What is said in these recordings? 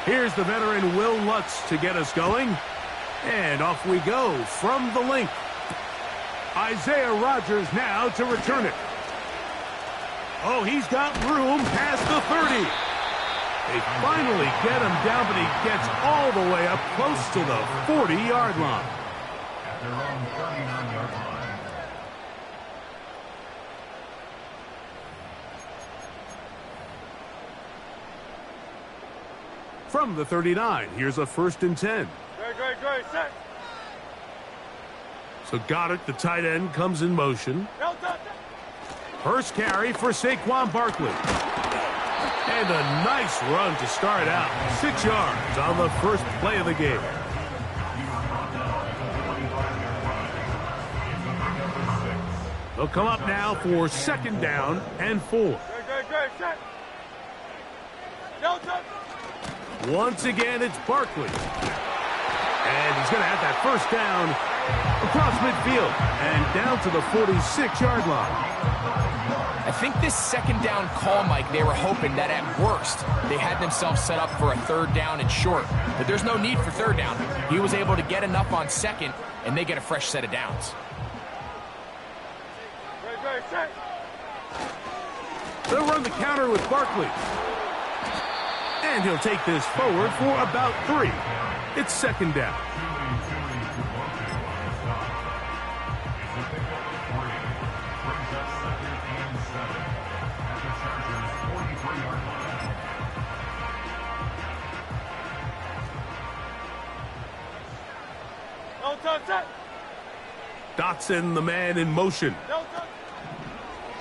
Here's the veteran Will Lutz to get us going. And off we go from the link. Isaiah Rodgers now to return it. Oh, he's got room past the 30. They finally get him down, but he gets all the way up close to the 40-yard line. At their own 39-yard line. From the 39, here's a 1st and 10. Great, set. So Goddard, the tight end, comes in motion. First carry for Saquon Barkley. And a nice run to start out. 6 yards on the first play of the game. They'll come up now for 2nd down and 4. Great, set. Once again, it's Barkley. And he's going to have that 1st down across midfield and down to the 46-yard line. I think this 2nd down call, Mike, they were hoping that at worst they had themselves set up for a 3rd down and short. But there's no need for 3rd down. He was able to get enough on 2nd, and they get a fresh set of downs. Great, set. They'll run the counter with Barkley. And he'll take this forward for about 3. It's 2nd down. Dotson, the man in motion.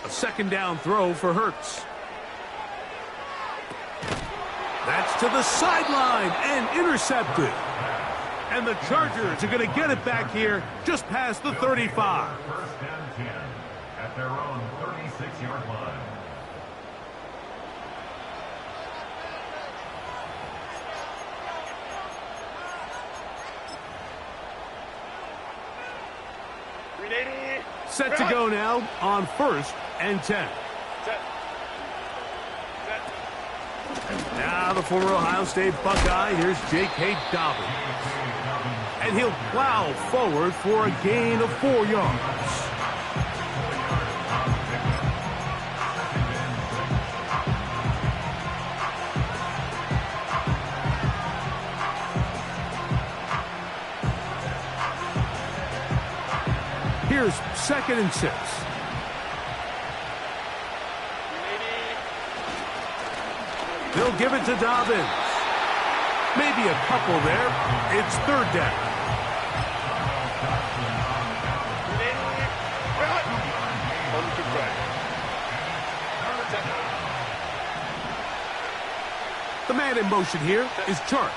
A 2nd down throw for Hurts. That's to the sideline and intercepted. And the Chargers are going to get it back here just past the 35. 1st and 10 at their own 36-yard line. Set to go now on 1st and 10. Now the former Ohio State Buckeye, here's J.K. Dobbins. And he'll plow forward for a gain of 4 yards. Here's 2nd and 6. They'll give it to Dobbins. Maybe a couple there. It's 3rd down. The man in motion here is Chark.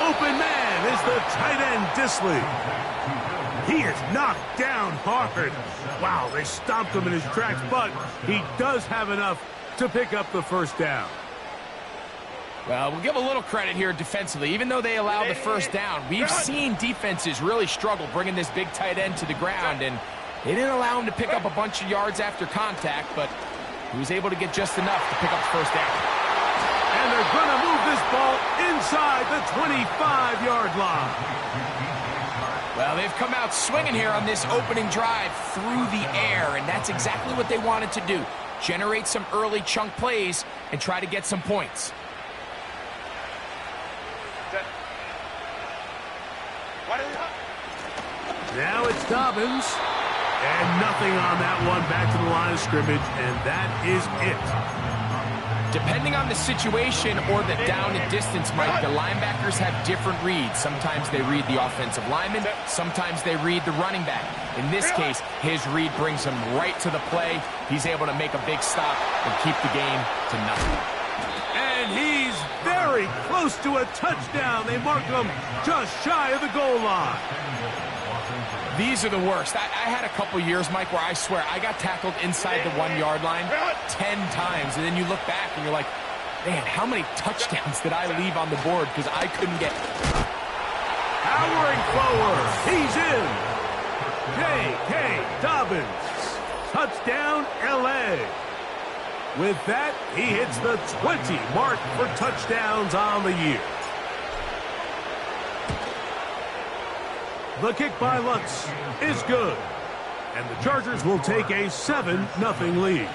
Open man is the tight end Disley. He is knocked down hard. Wow, they stopped him in his tracks, but he does have enough to pick up the 1st down. Well, we'll give a little credit here defensively. Even though they allowed the 1st down, we've seen defenses really struggle bringing this big tight end to the ground, and they didn't allow him to pick up a bunch of yards after contact, but he was able to get just enough to pick up the 1st down. And they're going to move this ball inside the 25-yard line. Well, they've come out swinging here on this opening drive through the air, and that's exactly what they wanted to do. Generate some early chunk plays and try to get some points. Now it's Dobbins. And nothing on that one. Back to the line of scrimmage, and that is it. Depending on the situation or the down and distance, Mike, the linebackers have different reads. Sometimes they read the offensive lineman. Sometimes they read the running back. In this case, his read brings him right to the play. He's able to make a big stop and keep the game to nothing. And he's very close to a touchdown. They mark him just shy of the goal line. These are the worst. I had a couple years, Mike, where I swear I got tackled inside the 1-yard line 10 times, and then you look back and you're like, man, how many touchdowns did I leave on the board because I couldn't get... Powering forward. He's in. J.K. Dobbins. Touchdown, L.A. With that, he hits the 20 mark for touchdowns on the year. The kick by Lutz is good. And the Chargers will take a 7-0 lead.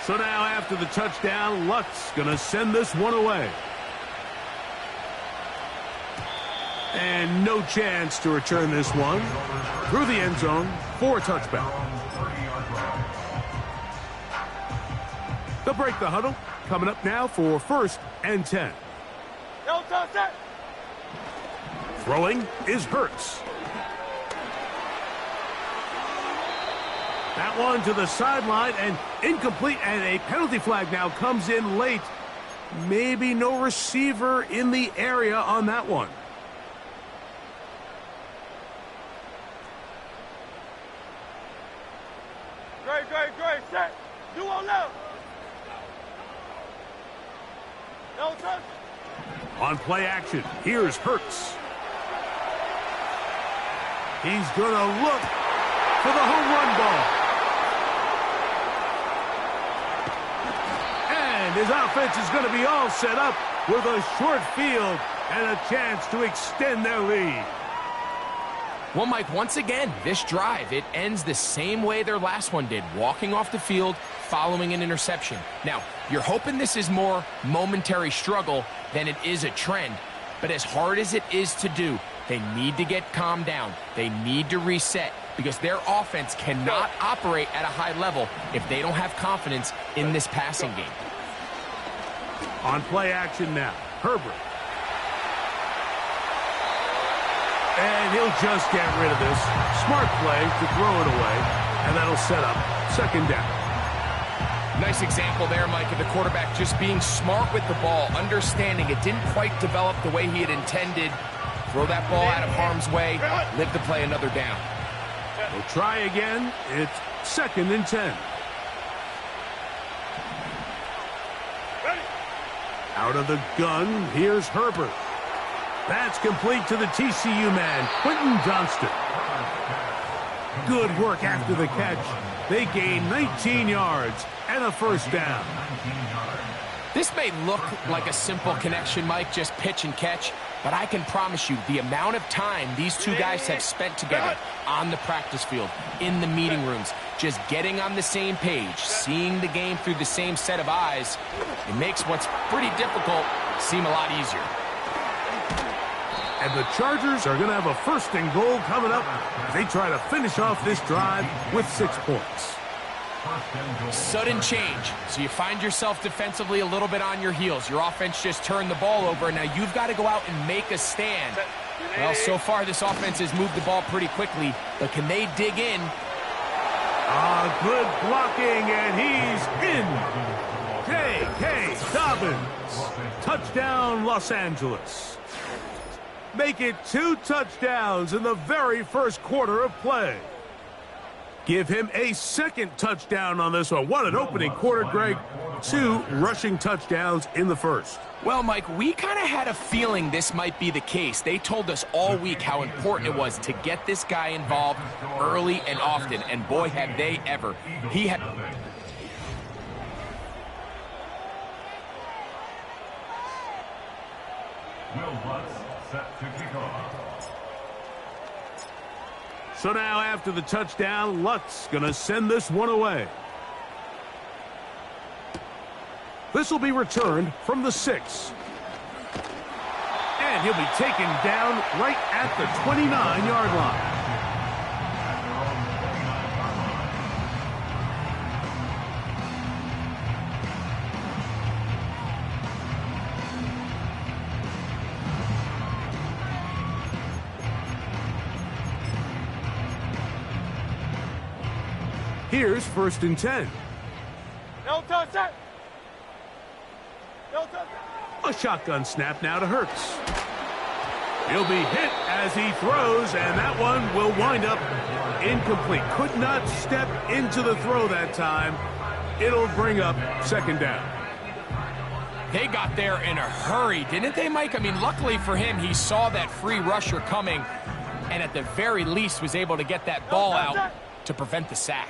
So now after the touchdown, Lutz going to send this one away. And no chance to return this one through the end zone for a touchback. They'll break the huddle. Coming up now for 1st and 10. Throwing is Hurts. That one to the sideline and incomplete, and a penalty flag now comes in late. Maybe no receiver in the area on that one. Great, set. You on left. No touch. On play action, here's Hurts. He's going to look for the home run ball. And his offense is going to be all set up with a short field and a chance to extend their lead. Well, Mike, once again, this drive, it ends the same way their last one did, walking off the field, following an interception. Now, you're hoping this is more momentary struggle than it is a trend, but as hard as it is to do, they need to get calmed down. They need to reset because their offense cannot operate at a high level if they don't have confidence in this passing game. On play action now, Herbert. And he'll just get rid of this. Smart play to throw it away, and that'll set up 2nd down. Nice example there, Mike, of the quarterback just being smart with the ball, understanding it didn't quite develop the way he had intended. Throw that ball out of harm's way, live to play another down. We'll try again. It's 2nd and 10. Out of the gun, here's Herbert. That's complete to the TCU man, Quentin Johnston. Good work after the catch. They gain 19 yards and a 1st down. This may look like a simple connection, Mike, just pitch and catch, but I can promise you the amount of time these two guys have spent together on the practice field, in the meeting rooms, just getting on the same page, seeing the game through the same set of eyes, it makes what's pretty difficult seem a lot easier. And the Chargers are going to have a 1st and goal coming up as they try to finish off this drive with 6 points. Sudden change. So you find yourself defensively a little bit on your heels. Your offense just turned the ball over, and now you've got to go out and make a stand. Well, so far this offense has moved the ball pretty quickly, but can they dig in? Good blocking, and he's in. J.K. Dobbins. Touchdown, Los Angeles. Make it 2 touchdowns in the very first quarter of play. Give him a 2nd touchdown on this one. What an opening quarter, Greg. 2 rushing touchdowns in the first. Well, Mike, we kind of had a feeling this might be the case. They told us all week how important it was to get this guy involved early and often, and boy, have they ever. He had... So now after the touchdown, Lutz going to send this one away. This will be returned from the 6. And he'll be taken down right at the 29-yard line. Here's 1st and 10. No touch that. No touch. A shotgun snap now to Hurts. He'll be hit as he throws, and that one will wind up incomplete. Could not step into the throw that time. It'll bring up 2nd down. They got there in a hurry, didn't they, Mike? I mean, luckily for him, he saw that free rusher coming and at the very least was able to get that ball out to prevent the sack.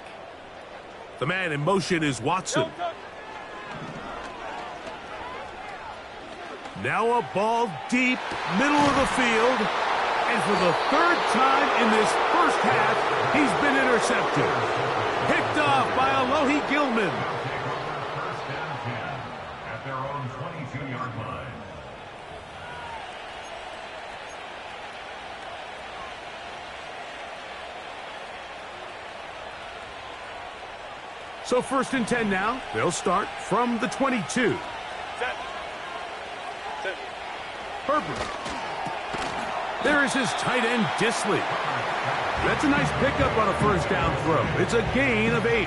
The man in motion is Watson. Now a ball deep, middle of the field. And for the third time in this first half, he's been intercepted. Picked off by Alohi Gilman. First and 10 at their own 22-yard line. So first and 10 now. They'll start from the 22. Herbert. There is his tight end, Disley. That's a nice pickup on a first down throw. It's a gain of 8.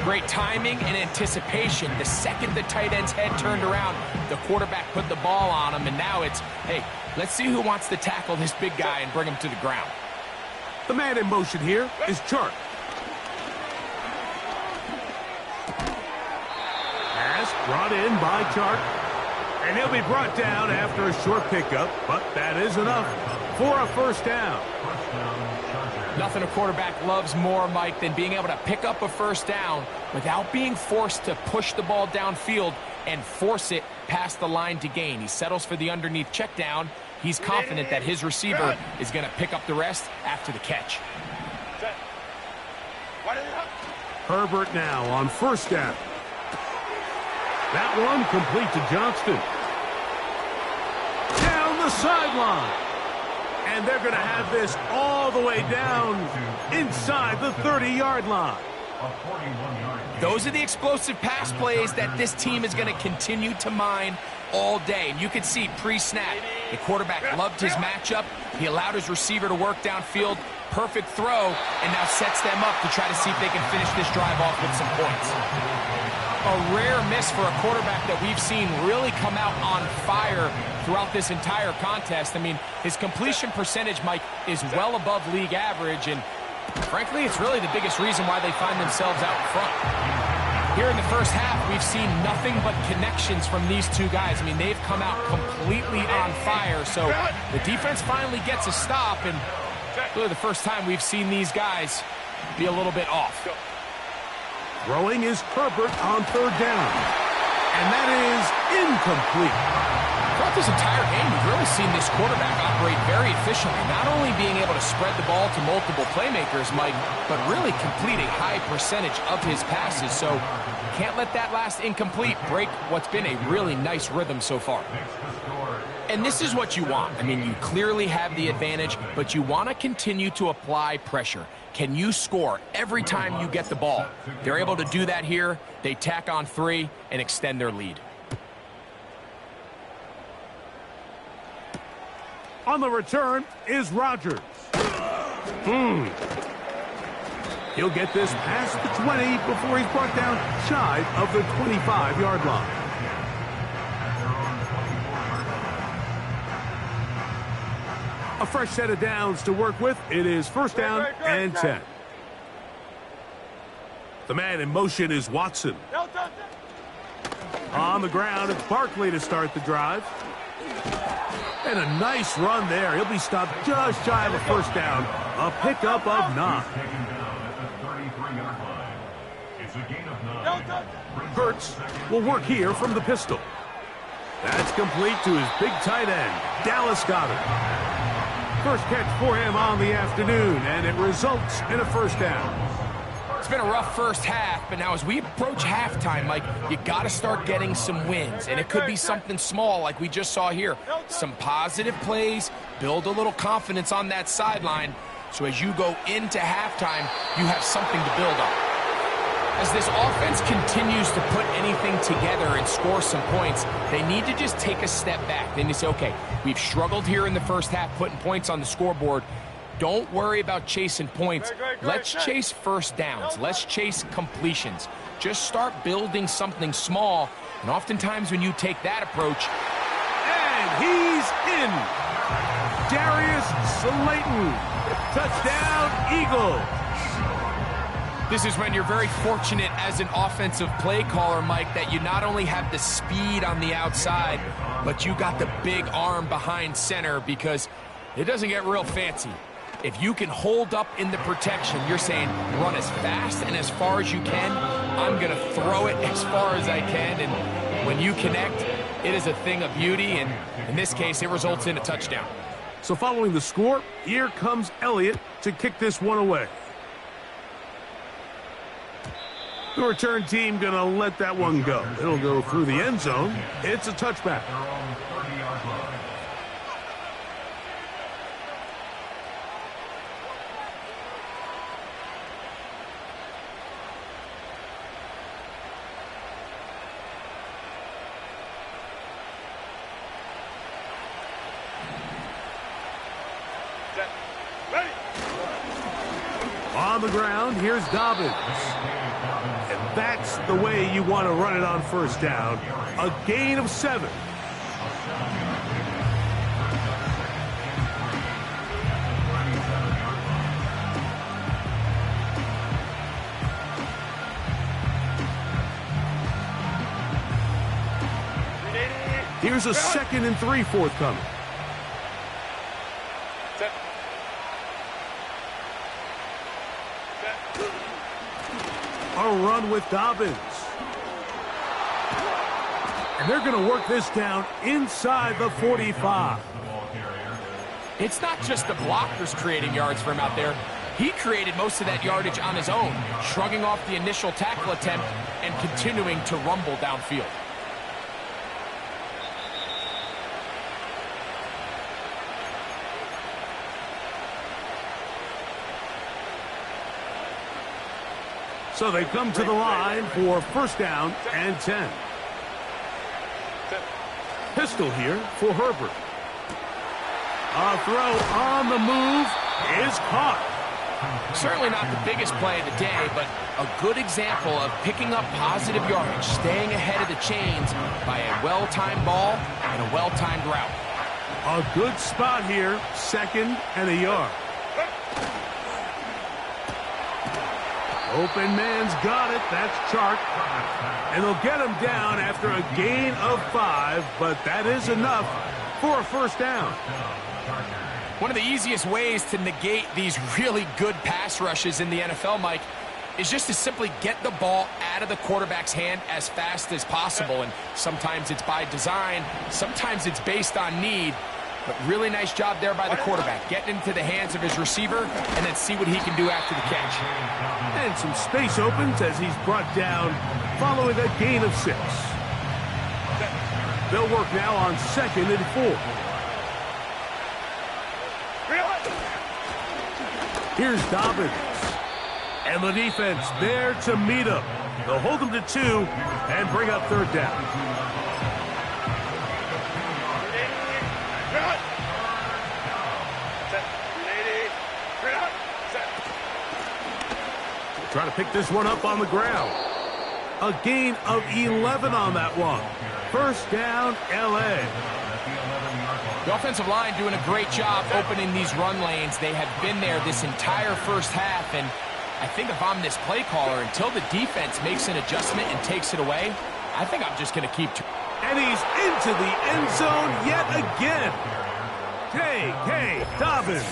Great timing and anticipation. The second the tight end's head turned around, the quarterback put the ball on him, and now it's, hey, let's see who wants to tackle this big guy and bring him to the ground. The man in motion here is Chark. Pass brought in by Chark. And he'll be brought down after a short pickup, but that is enough for a first down. Nothing a quarterback loves more, Mike, than being able to pick up a first down without being forced to push the ball downfield and force it past the line to gain. He settles for the underneath check down. He's confident that his receiver is going to pick up the rest after the catch. Herbert now on first down. That one complete to Johnston. Down the sideline. And they're going to have this all the way down inside the 30-yard line. Those are the explosive pass plays that this team is going to continue to mine all day. And you can see pre-snap, the quarterback loved his matchup. He allowed his receiver to work downfield. Perfect throw, and now sets them up to try to see if they can finish this drive off with some points. A rare miss for a quarterback that we've seen really come out on fire throughout this entire contest. I mean, his completion percentage, Mike, is well above league average, and frankly, it's really the biggest reason why they find themselves out in front. Here in the first half, we've seen nothing but connections from these two guys. I mean, they've come out completely on fire, so the defense finally gets a stop, and really the first time we've seen these guys be a little bit off. Throwing is Herbert on third down. And that is incomplete. Throughout this entire game, we've really seen this quarterback operate very efficiently, not only being able to spread the ball to multiple playmakers, Mike, but really complete a high percentage of his passes. So can't let that last incomplete break what's been a really nice rhythm so far. And this is what you want. I mean, you clearly have the advantage, but you want to continue to apply pressure. Can you score every time you get the ball? They're able to do that here. They tack on 3 and extend their lead. On the return is Rodgers. He'll get this past the 20 before he's brought down shy of the 25-yard line. A fresh set of downs to work with. It is first down and 10. The man in motion is Watson. On the ground, it's Barkley to start the drive. And a nice run there. He'll be stopped just shy of a first down. A pickup of 9. Hurts will work here from the pistol. That's complete to his big tight end, Dallas Goedert. First catch for him on the afternoon, and it results in a first down. It's been a rough first half, but now as we approach halftime, Mike, you got to start getting some wins, and it could be something small like we just saw here. Some positive plays, build a little confidence on that sideline, so as you go into halftime, you have something to build on. As this offense continues to put anything together and score some points, they need to just take a step back. Then you say, okay, we've struggled here in the first half putting points on the scoreboard. Don't worry about chasing points. Let's chase first downs. Let's chase completions. Just start building something small, and oftentimes when you take that approach... And he's in! Darius Slayton. Touchdown, Eagles. This is when you're very fortunate as an offensive play caller, Mike, that you not only have the speed on the outside, but you got the big arm behind center, because It doesn't get real fancy. If you can hold up in the protection, you're saying run as fast and as far as you can. I'm going to throw it as far as I can. And when you connect, it is a thing of beauty. And in this case, it results in a touchdown. So following the score, here comes Elliott to kick this one away. The return team going to let that one go. It'll go through the end zone. It's a touchback. On the ground, here's Dobbins. And that's the way you want to run it on first down. A gain of 7. Here's a 2nd and 3 forthcoming. A run with Dobbins. And they're going to work this down inside the 45. It's not just the blockers creating yards for him out there. He created most of that yardage on his own, shrugging off the initial tackle attempt and continuing to rumble downfield. So they come to the line for first down and 10. Pistol here for Herbert. A throw on the move is caught. Certainly not the biggest play of the day, but a good example of picking up positive yardage, staying ahead of the chains by a well-timed ball and a well-timed route. A good spot here, 2nd and a yard. Open man's got it. That's Chark. And they'll get him down after a gain of 5, but that is enough for a first down. One of the easiest ways to negate these really good pass rushes in the NFL, Mike, is just to simply get the ball out of the quarterback's hand as fast as possible. And sometimes it's by design, sometimes it's based on need. But really nice job there by the quarterback, getting into the hands of his receiver and then see what he can do after the catch. And some space opens as he's brought down following a gain of 6. They'll work now on 2nd and 4. Here's Dobbins. And the defense there to meet him. They'll hold him to 2 and bring up third down. Try to pick this one up on the ground. A gain of 11 on that one. First down, L.A. The offensive line doing a great job opening these run lanes. They have been there this entire first half, and I think if I'm this play caller, until the defense makes an adjustment and takes it away, I think I'm just going to keep... And he's into the end zone yet again. J.K. Dobbins.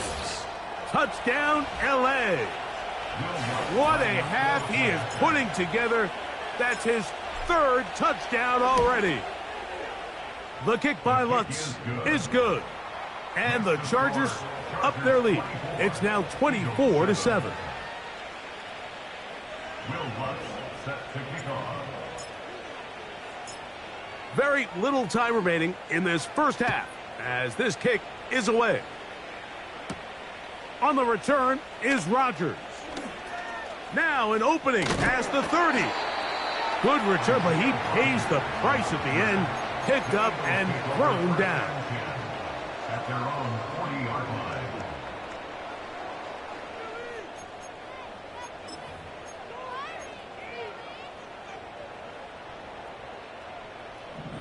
Touchdown, L.A. What a half he is putting together. That's his 3rd touchdown already. The kick by Lutz is good. And the Chargers up their lead. It's now 24-7. Will Lutz set to kick off. Very little time remaining in this first half as this kick is away. On the return is Rodgers. Now an opening past the 30. Good return, but he pays the price at the end. Picked up and thrown down. At their own 40-yard line.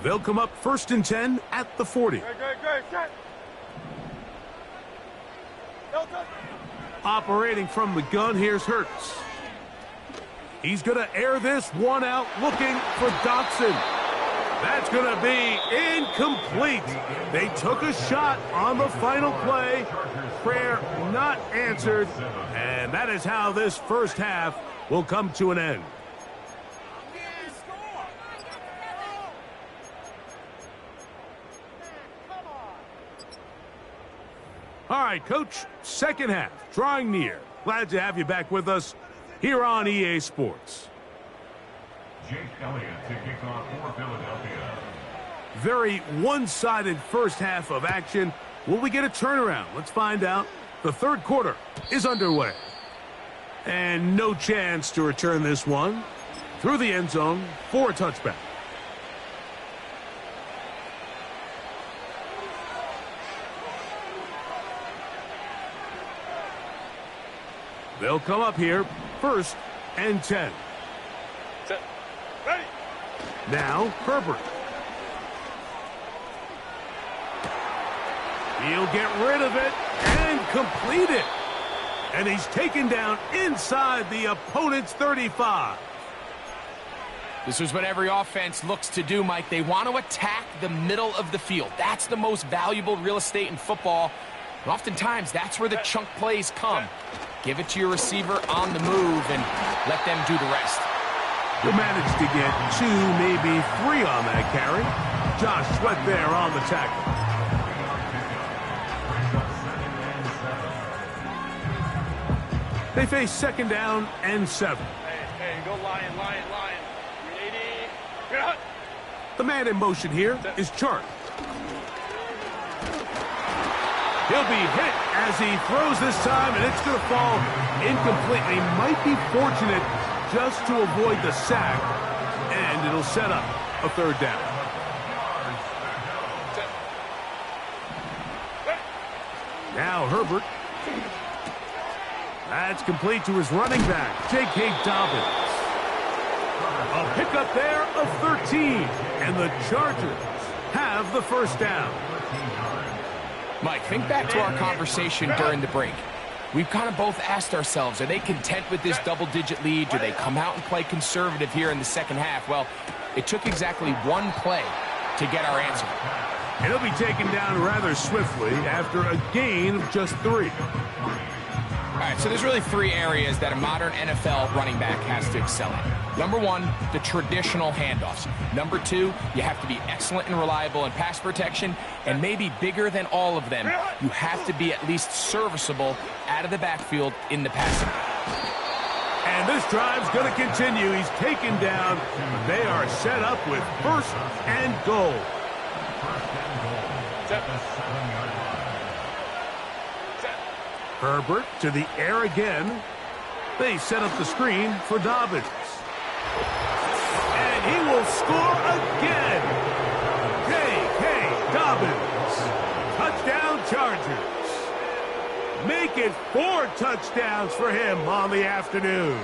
They'll come up 1st and 10 at the 40. Great, set. Operating from the gun, here's Hurts. He's going to air this one out, looking for Dotson. That's going to be incomplete. They took a shot on the final play. Prayer not answered. And that is how this first half will come to an end. All right, Coach, second half, drawing near. Glad to have you back with us here on EA Sports. Jake Elliott to kick off for Philadelphia. Very one-sided first half of action. Will we get a turnaround? Let's find out. The third quarter is underway. And no chance to return this one through the end zone for a touchback. They'll come up here, 1st and 10. Set. Ready. Now, Herbert. He'll get rid of it and complete it. And he's taken down inside the opponent's 35. This is what every offense looks to do, Mike. They want to attack the middle of the field. That's the most valuable real estate in football. And oftentimes, that's where the chunk plays come. Give it to your receiver on the move and let them do the rest. You'll manage to get 2, maybe 3 on that carry. Josh Sweat there on the tackle. They face 2nd down and 7. Hey, go Lion, Lion, Lion. 380. The man in motion here is Chart. He'll be hit as he throws this time, and it's going to fall incomplete. He might be fortunate just to avoid the sack, and it'll set up a 3rd down. Now Herbert. That's complete to his running back, J.K. Dobbins. A pickup there of 13, and the Chargers have the 1st down. Mike, think back to our conversation during the break. We've kind of both asked ourselves, are they content with this double-digit lead? Do they come out and play conservative here in the second half? Well, it took exactly 1 play to get our answer. And he'll be taken down rather swiftly after a gain of just 3. All right, so there's really 3 areas that a modern NFL running back has to excel in. Number 1, the traditional handoffs. Number 2, you have to be excellent and reliable in pass protection. And maybe bigger than all of them, you have to be at least serviceable out of the backfield in the passing. And this drive's going to continue. He's taken down. They are set up with 1st and goal. Herbert to the air again. They set up the screen for Dobbins. And he will score again. J.K. Dobbins. Touchdown Chargers. Make it 4 touchdowns for him on the afternoon.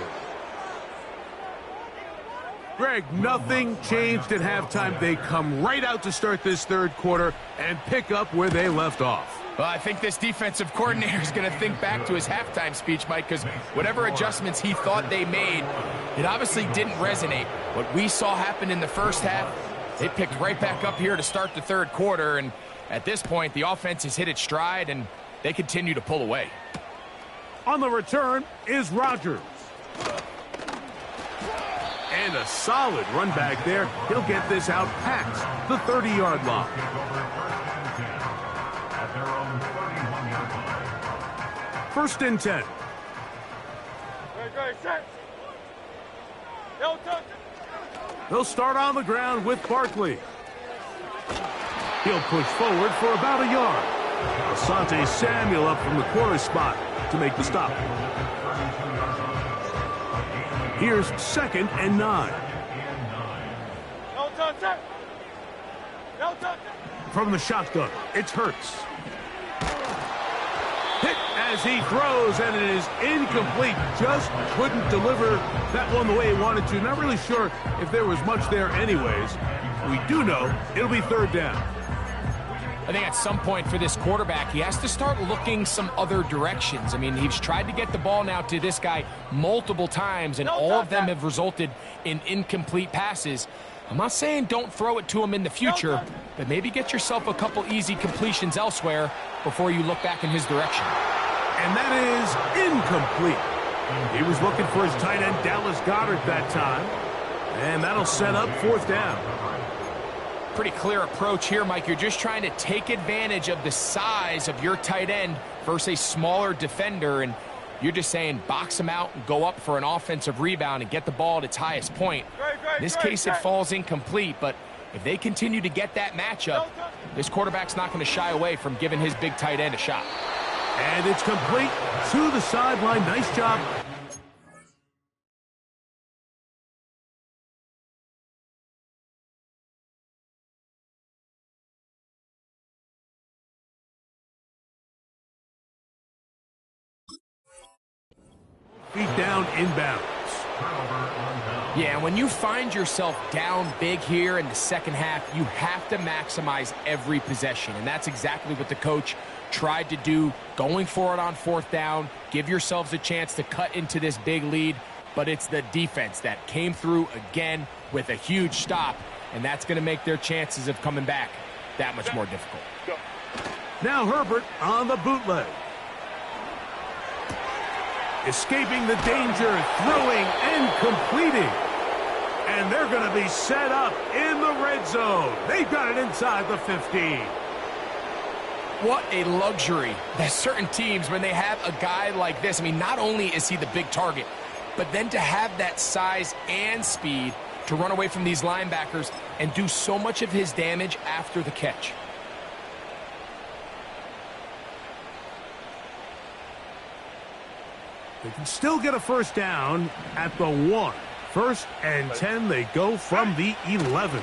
Greg, nothing changed at halftime. They come right out to start this 3rd quarter and pick up where they left off. Well, I think this defensive coordinator is going to think back to his halftime speech, Mike, because whatever adjustments he thought they made, it obviously didn't resonate. What we saw happen in the first half, they picked right back up here to start the 3rd quarter, and at this point, the offense has hit its stride, and they continue to pull away. On the return is Rodgers. And a solid run back there. He'll get this out past the 30-yard line. At their own 31-yard line. 1st and 10. Great, set. No touch. They'll start on the ground with Barkley. He'll push forward for about a yard. Asante Samuel up from the corner spot to make the stop. Here's 2nd and 9. No touch, set. No touch. From the shotgun, it's Hurts. Hit as he throws, and it is incomplete. Just couldn't deliver that one the way he wanted to. Not really sure if there was much there anyways. We do know it'll be 3rd down. I think at some point for this quarterback, he has to start looking some other directions. I mean, he's tried to get the ball now to this guy multiple times, and all of them have resulted in incomplete passes. I'm not saying don't throw it to him in the future, but maybe get yourself a couple easy completions elsewhere before you look back in his direction. And that is incomplete. He was looking for his tight end, Dallas Goedert, that time. And that'll set up 4th down. Pretty clear approach here, Mike. You're just trying to take advantage of the size of your tight end versus a smaller defender, and you're just saying box him out and go up for an offensive rebound and get the ball at its highest point. In this case, it falls incomplete, but if they continue to get that matchup, this quarterback's not going to shy away from giving his big tight end a shot. And it's complete to the sideline. Nice job. Feet down, inbounds. Yeah, when you find yourself down big here in the second half, you have to maximize every possession, and that's exactly what the coach tried to do, going for it on 4th down. Give yourselves a chance to cut into this big lead, but it's the defense that came through again with a huge stop, and that's going to make their chances of coming back that much more difficult. Now Herbert on the bootleg. Escaping the danger, throwing and completing. And they're going to be set up in the red zone. They've got it inside the 15. What a luxury that certain teams, when they have a guy like this, I mean, not only is he the big target, but then to have that size and speed to run away from these linebackers and do so much of his damage after the catch. They can still get a 1st down at the 1. 1st and 10, they go from the 11.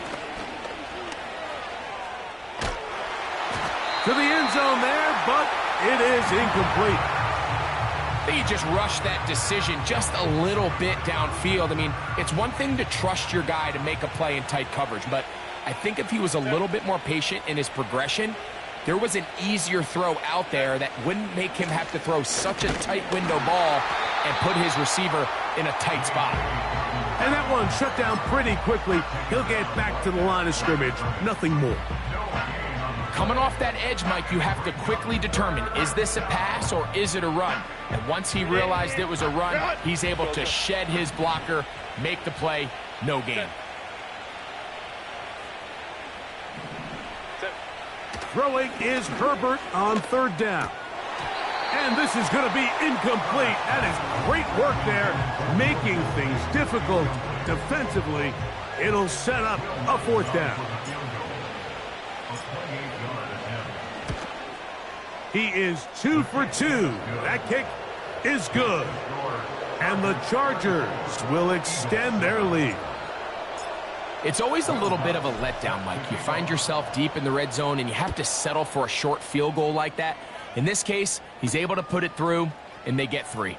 To the end zone there, but it is incomplete. He just rushed that decision just a little bit downfield. I mean, it's one thing to trust your guy to make a play in tight coverage, but I think if he was a little bit more patient in his progression, there was an easier throw out there that wouldn't make him have to throw such a tight window ball and put his receiver in a tight spot. And that one shut down pretty quickly. He'll get back to the line of scrimmage. Nothing more. Coming off that edge, Mike, you have to quickly determine, is this a pass or is it a run? And once he realized it was a run, he's able to shed his blocker, make the play, no gain. Throwing is Herbert on 3rd down. And this is going to be incomplete. That is great work there, making things difficult defensively. It'll set up a 4th down. He is 2 for 2. That kick is good. And the Chargers will extend their lead. It's always a little bit of a letdown, Mike. You find yourself deep in the red zone and you have to settle for a short field goal like that. In this case, he's able to put it through, and they get 3.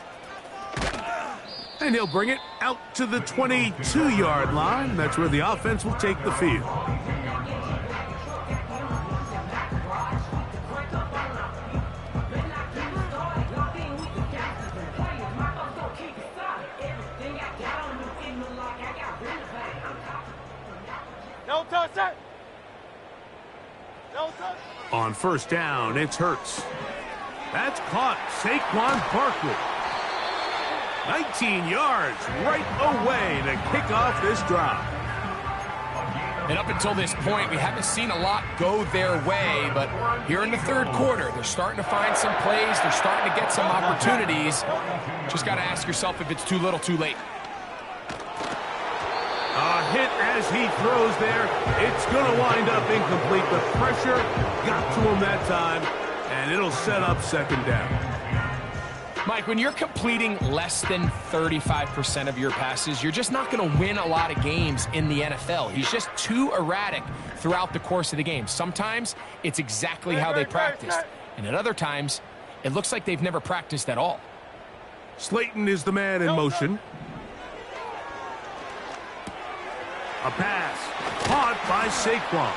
And he'll bring it out to the 22-yard line. That's where the offense will take the field. No touch that. No touch. On 1st down, it's Hurts. That's caught. Saquon Barkley. 19 yards right away to kick off this drive. And up until this point, we haven't seen a lot go their way, but here in the 3rd quarter, they're starting to find some plays. They're starting to get some opportunities. Just got to ask yourself if it's too little, too late. A hit as he throws there. It's going to wind up incomplete. The pressure got to him that time, and it'll set up 2nd down. Mike, when you're completing less than 35% of your passes, you're just not going to win a lot of games in the NFL. He's just too erratic throughout the course of the game. Sometimes it's exactly how they practiced, and at other times, it looks like they've never practiced at all. Slayton is the man in motion. A pass caught by Saquon.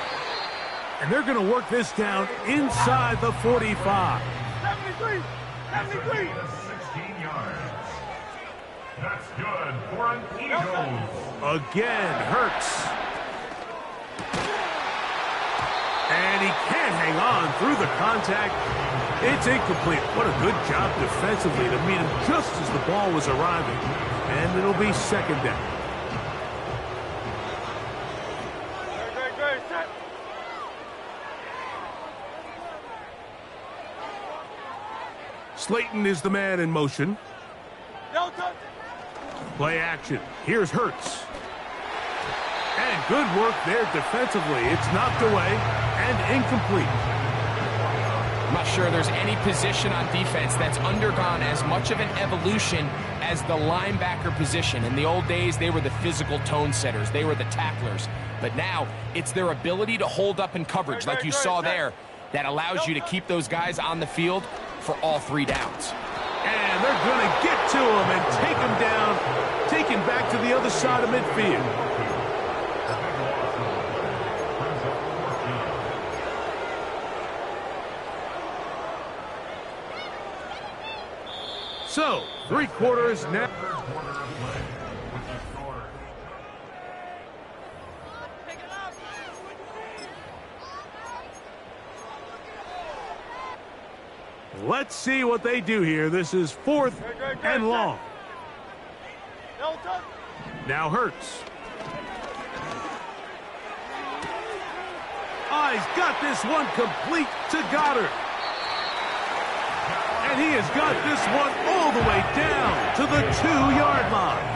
And they're going to work this down inside the 45. 73. 73. 16 yards. That's good for an Eagles. Again, Hurts. And he can't hang on through the contact. It's incomplete. What a good job defensively to meet him just as the ball was arriving. And it'll be second down. Slayton is the man in motion. Play action. Here's Hurts. And good work there defensively. It's knocked away and incomplete. I'm not sure there's any position on defense that's undergone as much of an evolution as the linebacker position. In the old days, they were the physical tone setters. They were the tacklers. But now, it's their ability to hold up in coverage, like you saw there, that allows you to keep those guys on the field for all 3 downs. And they're going to get to him and take him down, take him back to the other side of midfield. So, 3 quarters now. Let's see what they do here. This is 4th and long. Now Hurts. He's got this one complete to Goddard. And he has got this one all the way down to the 2-yard line.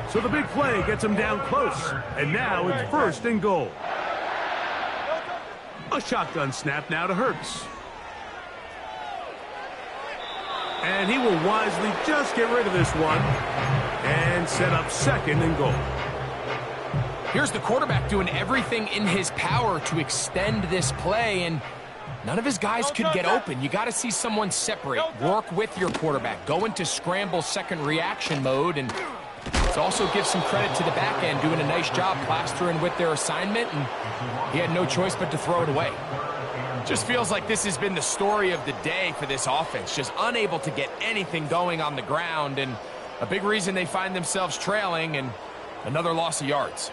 So the big play gets him down close. And now it's 1st and goal. A shotgun snap now to Hurts. And he will wisely just get rid of this one and set up 2nd and goal. Here's the quarterback doing everything in his power to extend this play, and none of his guys could get open. You got to see someone separate, work with your quarterback, go into scramble second reaction mode, and it also gives some credit to the back end doing a nice job plastering with their assignment, and he had no choice but to throw it away. Just feels like this has been the story of the day for this offense, just unable to get anything going on the ground, and a big reason they find themselves trailing and another loss of yards.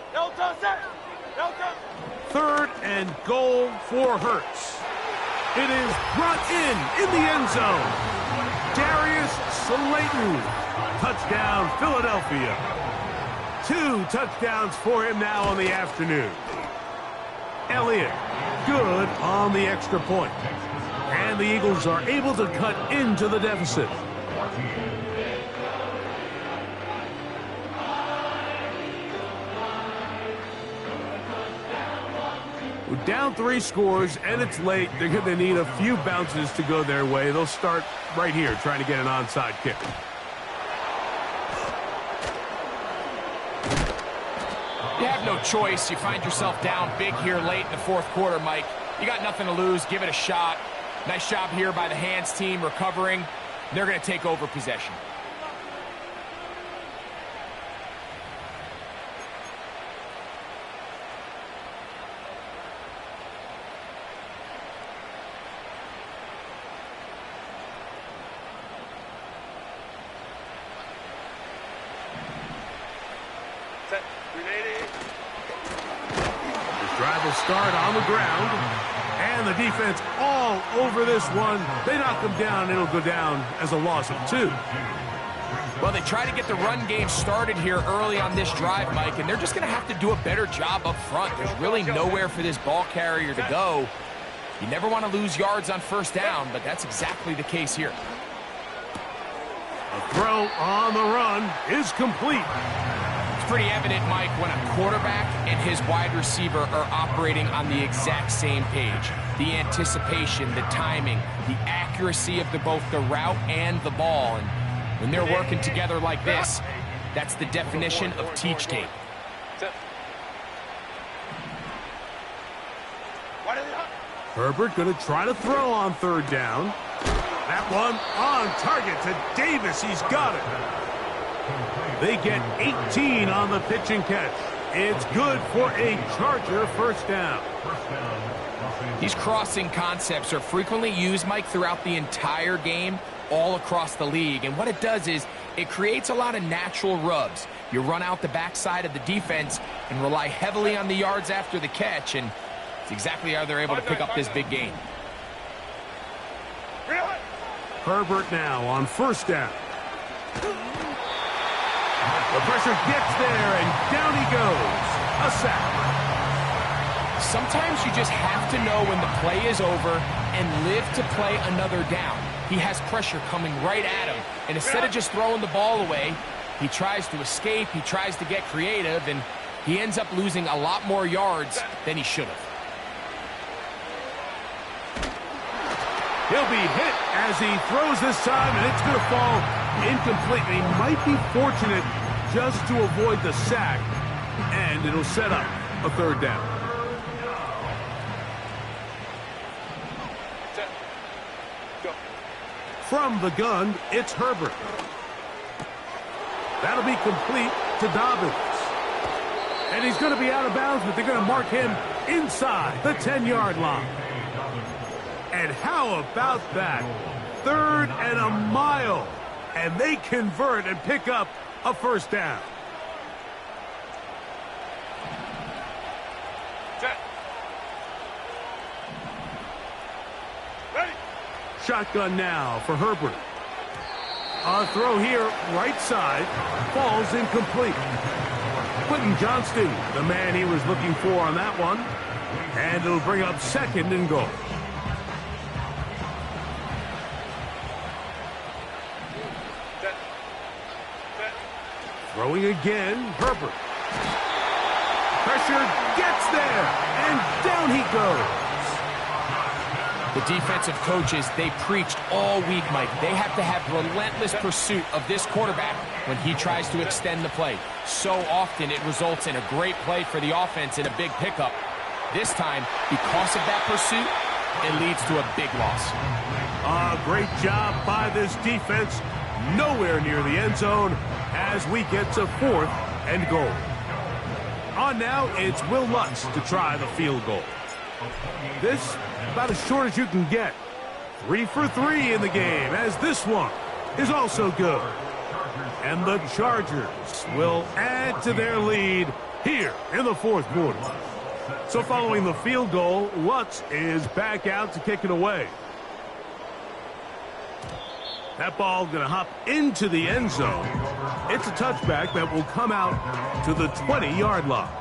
3rd and goal for Hurts. It is brought in the end zone. Darius Slayton. Touchdown, Philadelphia. 2 touchdowns for him now on the afternoon. Elliott, good on the extra point. And the Eagles are able to cut into the deficit. We're down 3 scores, and it's late. They're going to need a few bounces to go their way. They'll start right here trying to get an onside kick. You have no choice. You find yourself down big here late in the 4th quarter, Mike. You got nothing to lose. Give it a shot. Nice job here by the hands team recovering. They're going to take over possession. Drive will start on the ground, and the defense all over this one. They knock him down. It'll go down as a loss of 2. Well, they try to get the run game started here early on this drive, Mike, and they're just going to have to do a better job up front. There's really nowhere for this ball carrier to go. You never want to lose yards on 1st down, but that's exactly the case here. A throw on the run is complete. Pretty evident, Mike, when a quarterback and his wide receiver are operating on the exact same page. The anticipation, the timing, the accuracy of both the route and the ball. And when they're working together like this, that's the definition of teach tape. Herbert going to try to throw on 3rd down. That one on target to Davis. He's got it. They get 18 on the pitch and catch. It's good for a Charger first down. These crossing concepts are frequently used, Mike, throughout the entire game, all across the league. And what it does is it creates a lot of natural rubs. You run out the backside of the defense and rely heavily on the yards after the catch, and it's exactly how they're able to pick up this big gain. Herbert now on first down. The pressure gets there, and down he goes. A sack. Sometimes you just have to know when the play is over and live to play another down. He has pressure coming right at him, and instead of just throwing the ball away, he tries to escape, he tries to get creative, and he ends up losing a lot more yards than he should have. He'll be hit as he throws this time, and it's going to fall incompletely. Might be fortunate just to avoid the sack, and it'll set up a third down. From the gun, it's Herbert. That'll be complete to Dobbins. And he's going to be out of bounds, but they're going to mark him inside the 10-yard line. And how about that? 3rd and a mile. And they convert and pick up a first down. Shotgun now for Herbert. A throw here, right side, falls incomplete. Quentin Johnston, the man he was looking for on that one. And it'll bring up 2nd and goal. Throwing again, Herbert. Pressure gets there, and down he goes. The defensive coaches, they preached all week, Mike. They have to have relentless pursuit of this quarterback when he tries to extend the play. So often it results in a great play for the offense and a big pickup. This time, because of that pursuit, it leads to a big loss. Great job by this defense. Nowhere near the end zone as we get to 4th and goal. On now, it's Will Lutz to try the field goal. This about as short as you can get. 3 for 3 in the game, as this one is also good. And the Chargers will add to their lead here in the 4th quarter. So following the field goal, Lutz is back out to kick it away. That ball going to hop into the end zone. It's a touchback that will come out to the 20-yard line.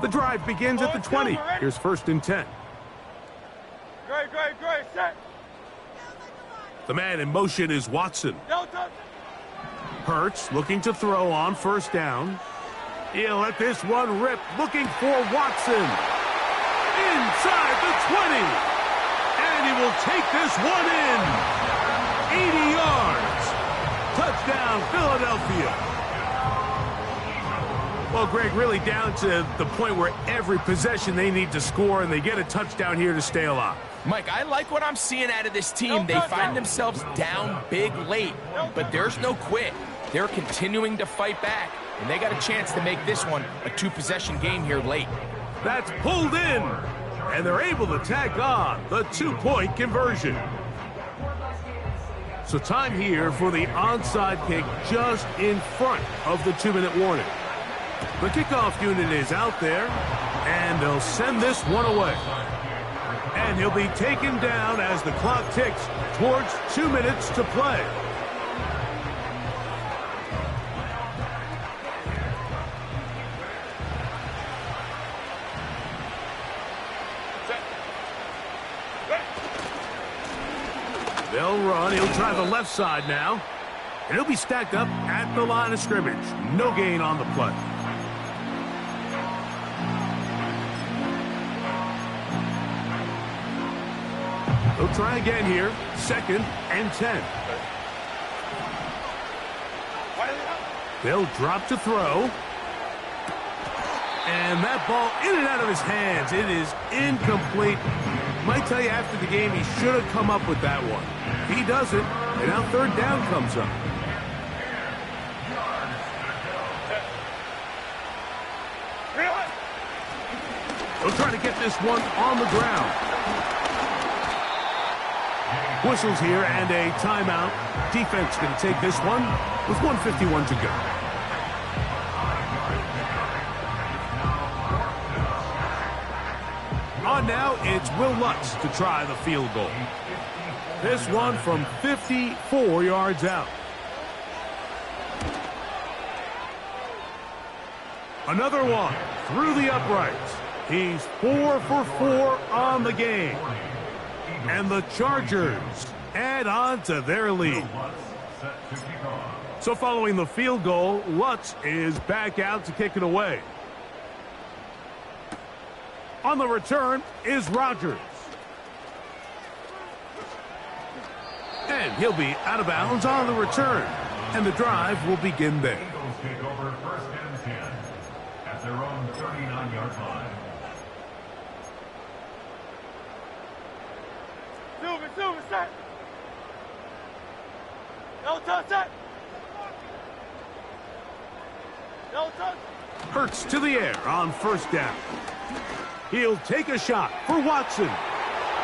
The drive begins at the 20. Here's 1st and 10. Great, set. The man in motion is Watson. Hurts looking to throw on 1st down. He'll let this one rip, looking for Watson. Inside the 20. And he will take this one in. 80 yards. Touchdown, Philadelphia. Well, Greg, really down to the point where every possession they need to score, and they get a touchdown here to stay alive. Mike, I like what I'm seeing out of this team. They find themselves down big late, but there's no quit. They're continuing to fight back, and they got a chance to make this one a 2-possession game here late. That's pulled in, and they're able to tack on the 2-point conversion. So time here for the onside kick just in front of the 2-minute warning. The kickoff unit is out there, and they'll send this one away. And he'll be taken down as the clock ticks towards 2 minutes to play. They'll run. He'll try the left side now. And he'll be stacked up at the line of scrimmage. No gain on the play. They'll try again here. 2nd and 10. They'll drop to throw. And that ball in and out of his hands. It is incomplete. Might tell you after the game he should have come up with that one. He doesn't, and now third down comes up. They'll try to get this one on the ground. Whistles here and a timeout. Defense going to take this one with 1:51 to go. On now, it's Will Lutz to try the field goal. This one from 54 yards out. Another one through the uprights. He's 4 for 4 on the game. And the Chargers add on to their lead. So following the field goal, Lutz is back out to kick it away. On the return is Rodgers. And he'll be out of bounds on the return. And the drive will begin there. Eagles take over first and 10 at their own 39-yard line. Silver, set. No touch, set. No touch. Hurts to the air on first down. He'll take a shot for Watson.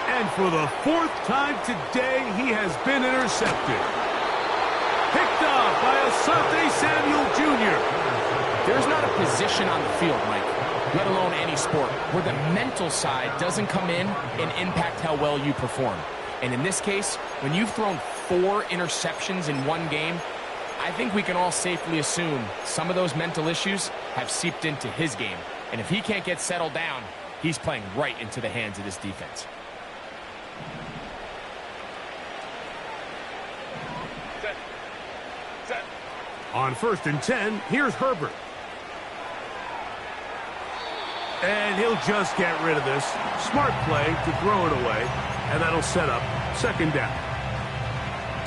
And for the 4th time today, he has been intercepted. Picked off by Asante Samuel Jr. There's not a position on the field, Mike, let alone any sport, where the mental side doesn't come in and impact how well you perform. And in this case, when you've thrown 4 interceptions in one game, I think we can all safely assume some of those mental issues have seeped into his game. And if he can't get settled down, he's playing right into the hands of this defense. Set. On 1st and 10, here's Herbert. And he'll just get rid of this. Smart play to throw it away. And that'll set up 2nd down.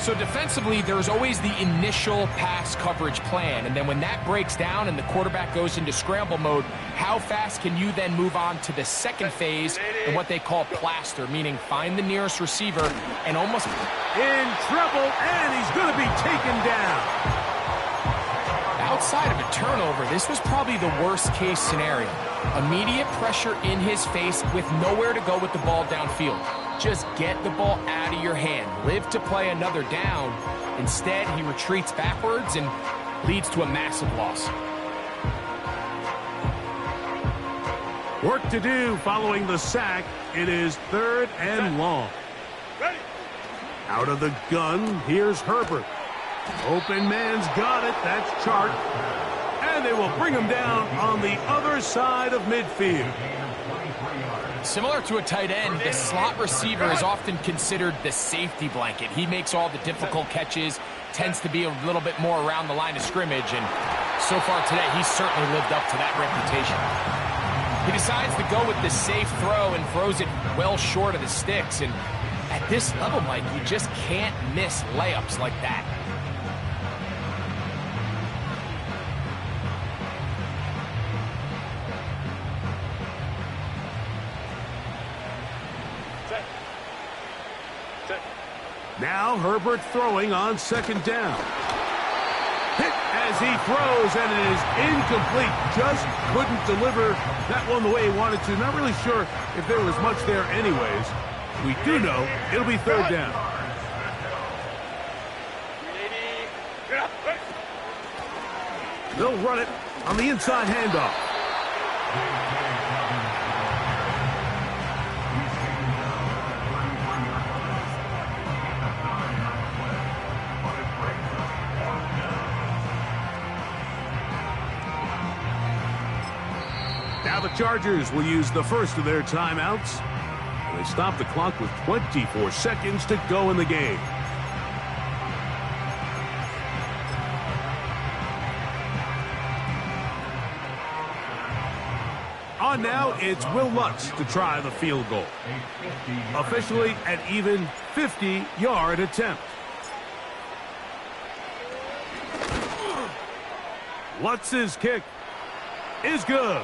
So defensively, there's always the initial pass coverage plan. And then when that breaks down and the quarterback goes into scramble mode, how fast can you then move on to the second phase and what they call plaster, meaning find the nearest receiver and almost... In trouble, and he's going to be taken down. Outside of a turnover, this was probably the worst-case scenario. Immediate pressure in his face with nowhere to go with the ball downfield. Just get the ball out of your hand. Live to play another down. Instead, he retreats backwards and leads to a massive loss. Work to do following the sack. It is 3rd and long. Ready. Out of the gun, here's Herbert. Open man's got it. That's Chark. And they will bring him down on the other side of midfield. Similar to a tight end, the slot receiver is often considered the safety blanket. He makes all the difficult catches, tends to be a little bit more around the line of scrimmage, and so far today, he's certainly lived up to that reputation. He decides to go with the safe throw and throws it well short of the sticks, and at this level, Mike, you just can't miss layups like that. Now Herbert throwing on 2nd down. Hit as he throws, and it is incomplete. Just couldn't deliver that one the way he wanted to. Not really sure if there was much there anyways. We do know it'll be 3rd down. They'll run it on the inside handoff. Now the Chargers will use the first of their timeouts. They stop the clock with 24 seconds to go in the game. On now, it's Will Lutz to try the field goal. Officially an even 50-yard attempt. Lutz's kick is good.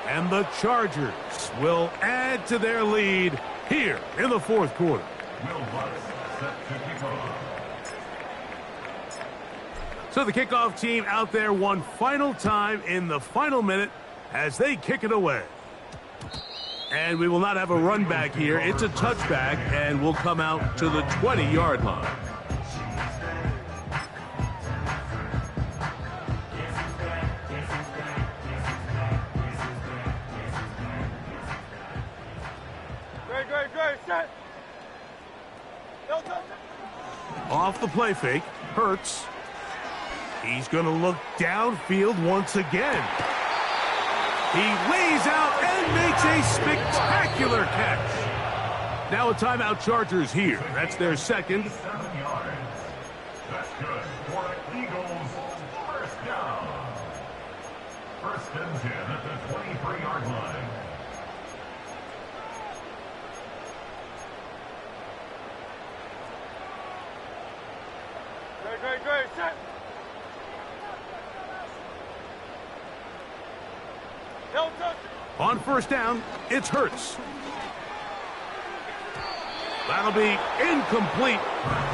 And the Chargers will add to their lead here in the fourth quarter. Will Lutz set to kick off. So the kickoff team out there one final time in the final minute as they kick it away. And we will not have a run back here. It's a touchback, and we'll come out to the 20-yard line. Great, set. Off the play fake, Hurts. He's going to look downfield once again. He lays out and makes a spectacular catch. Now a timeout Chargers here. That's their second. 7 yards. That's good for the Eagles. First down. First and 10 at the 23-yard line. Great, set. On first down, it's Hurts. That'll be incomplete.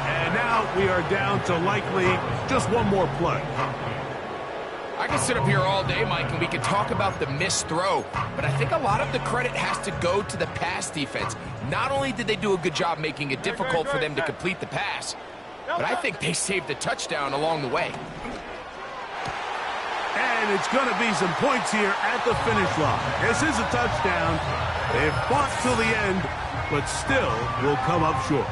And now we are down to likely just one more play. I can sit up here all day, Mike, and we can talk about the missed throw, but I think a lot of the credit has to go to the pass defense. Not only did they do a good job making it difficult for them to complete the pass, but I think they saved a touchdown along the way. And it's going to be some points here at the finish line. This is a touchdown. They've fought till the end, but still will come up short.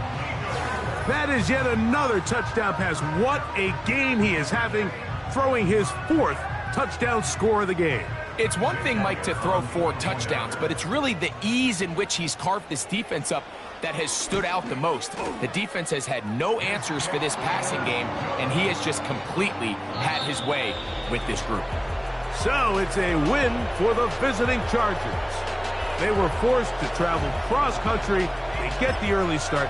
That is yet another touchdown pass. What a game he is having, throwing his fourth touchdown score of the game. It's one thing, Mike, to throw 4 touchdowns, but it's really the ease in which he's carved this defense up that has stood out the most. The defense has had no answers for this passing game, and he has just completely had his way with this group. So it's a win for the visiting Chargers. They were forced to travel cross-country to get the early start.